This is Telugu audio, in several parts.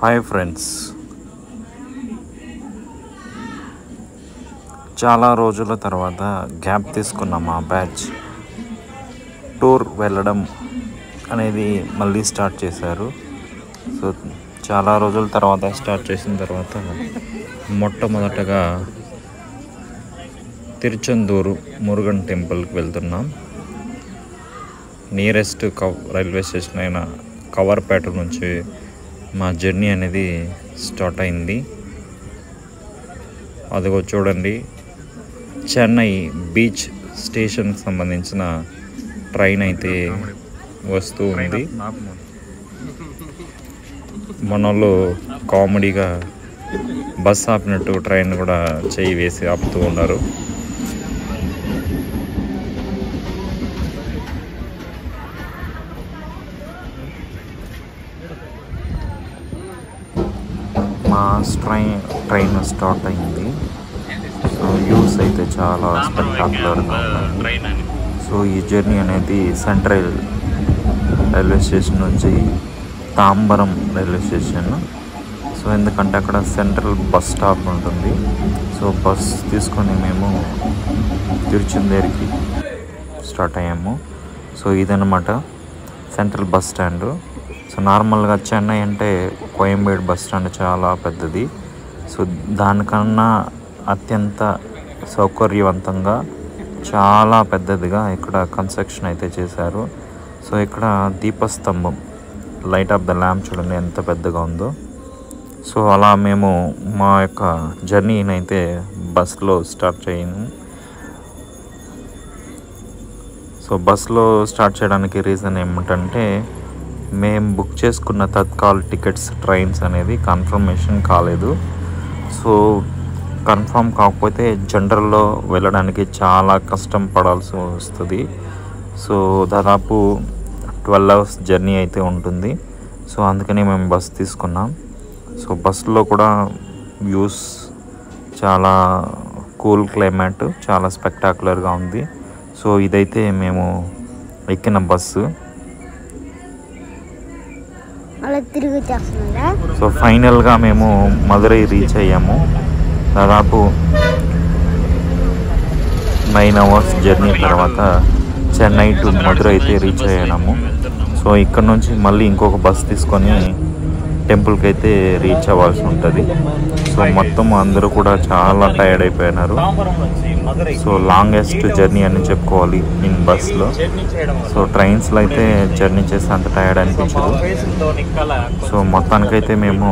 హాయ్ ఫ్రెండ్స్, చాలా రోజుల తర్వాత గ్యాప్ తీసుకున్న మా బ్యాచ్ టూర్ వెళ్ళడం అనేది మళ్ళీ స్టార్ట్ చేశారు. సో చాలా రోజుల తర్వాత స్టార్ట్ చేసిన తర్వాత మొట్టమొదటగా తిరుచెందూరు మురుగన్ టెంపుల్కి వెళ్తున్నాం. నియరెస్ట్ రైల్వే స్టేషన్ అయిన కవర్పేట నుంచి మా జర్నీ అనేది స్టార్ట్ అయింది. అదిగో చూడండి, చెన్నై బీచ్ స్టేషన్కి సంబంధించిన ట్రైన్ అయితే వస్తూ ఉంది. మనలో కామెడీగా బస్ ఆపినట్టు ట్రైన్ కూడా చేయి వేసి ఆపుతూ ఉన్నారు. మా ట్రైన్ స్టార్ట్ అయింది. సో వ్యూస్ అయితే చాలా స్పెక్టాక్యులర్గా ఉన్నాయి. సో ఈ జర్నీ అనేది సెంట్రల్ రైల్వే స్టేషన్ నుంచి తాంబరం రైల్వే స్టేషన్. సో ఎందుకంటే అక్కడ సెంట్రల్ బస్ స్టాప్ ఉంటుంది. సో బస్ తీసుకొని మేము తిరుచెందూరుకి స్టార్ట్ అయ్యాము. సో ఇదన్నమాట సెంట్రల్ బస్ స్టాండ్. సో నార్మల్గా చెన్నై అంటే కోయంబేడు బస్ స్టాండ్ చాలా పెద్దది. సో దానికన్నా అత్యంత సౌకర్యవంతంగా చాలా పెద్దదిగా ఇక్కడ కన్స్ట్రక్షన్ అయితే చేశారు. సో ఇక్కడ దీపస్తంభం, లైట్ ఆఫ్ ద ల్యాంప్ చూడండి ఎంత పెద్దగా ఉందో. సో అలా మేము మా యొక్క జర్నీని అయితే బస్లో స్టార్ట్ చేయము. సో బస్లో స్టార్ట్ చేయడానికి రీజన్ ఏమిటంటే, మేము బుక్ చేసుకున్న తత్కాల్ టికెట్స్ ట్రైన్స్ అనేది కన్ఫర్మేషన్ కాలేదు. సో కన్ఫర్మ్ కాకపోతే జనరల్లో వెళ్ళడానికి చాలా కష్టం పడాల్సి వస్తుంది. సో దాదాపు 12 hours జర్నీ అయితే ఉంటుంది. సో అందుకని మేము బస్ తీసుకున్నాం. సో బస్సులో కూడా వ్యూస్ చాలా కూల్ క్లైమేట్, చాలా స్పెక్టాక్యులర్గా ఉంది. సో ఇదైతే మేము ఎక్కిన బస్సు. సో ఫైనల్గా మేము మదురై రీచ్ అయ్యాము. దాదాపు 9 hours జర్నీ తర్వాత చెన్నై టు మదురై అయితే రీచ్ అయ్యాము. సో ఇక్కడ నుంచి మళ్ళీ ఇంకొక బస్ తీసుకొని టెంపుల్కి అయితే రీచ్ అవ్వాల్సి ఉంటుంది. సో మొత్తం అందరూ కూడా చాలా టైర్డ్ అయిపోయినారు. సో లాంగెస్ట్ జర్నీ అని చెప్పుకోవాలి ఇన్ బస్లో. సో ట్రైన్స్లో అయితే జర్నీ చేస్తే అంత టైర్డ్ అనిపించదు. సో మొత్తానికైతే మేము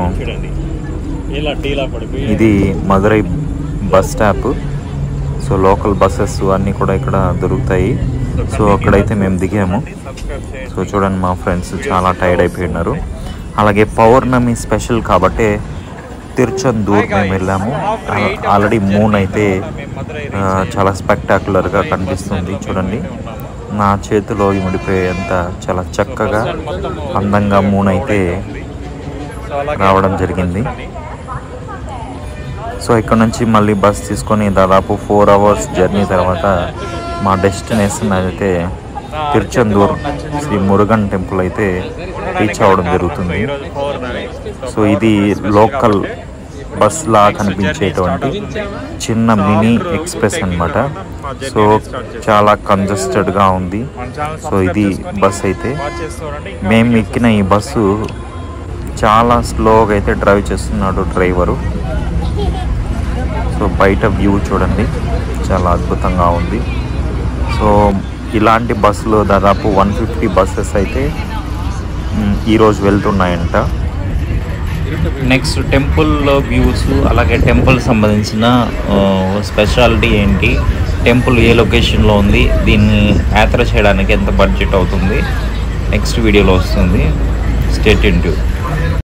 ఇది Madurai bus stop. So local buses అన్నీ కూడా ఇక్కడ దొరుకుతాయి. సో అక్కడైతే మేము దిగాము. సో చూడండి, మా ఫ్రెండ్స్ చాలా టైర్డ్ అయిపోయినారు. అలాగే పౌర్ణమి స్పెషల్ కాబట్టి తిరుచెందూరు మేము వెళ్ళాము. ఆల్రెడీ మూన్ అయితే చాలా స్పెక్టాక్యులర్గా కనిపిస్తుంది. చూడండి, నా చేతిలో ఇమిడిపోయేంత చాలా చక్కగా అందంగా మూన్ అయితే రావడం జరిగింది. సో ఇక్కడ నుంచి మళ్ళీ బస్ తీసుకొని దాదాపు 4 hours జర్నీ తర్వాత మా డెస్టినేషన్ అయితే తిరుచెందూరు శ్రీ మురుగన్ టెంపుల్ అయితే రీచ్ అవ్వడం జరుగుతుంది. సో ఇది లోకల్ బస్లా కనిపించేటువంటి చిన్న మినీ ఎక్స్ప్రెస్ అన్నమాట. సో చాలా కంజెస్టెడ్గా ఉంది. సో ఇది బస్ అయితే మేము ఎక్కిన ఈ బస్సు చాలా స్లోగా అయితే డ్రైవ్ చేస్తున్నాడు డ్రైవరు. సో బయట వ్యూ చూడండి, చాలా అద్భుతంగా ఉంది. సో ఇలాంటి బస్సులు దాదాపు 150 బస్సెస్ అయితే ఈరోజు వెళ్తున్నాయంట. నెక్స్ట్ టెంపుల్లో వ్యూస్, అలాగే టెంపుల్ సంబంధించిన స్పెషాలిటీ ఏంటి, టెంపుల్ ఏ లొకేషన్లో ఉంది, దీన్ని యాత్ర చేయడానికి ఎంత బడ్జెట్ అవుతుంది, నెక్స్ట్ వీడియోలో వస్తుంది. Stay tuned.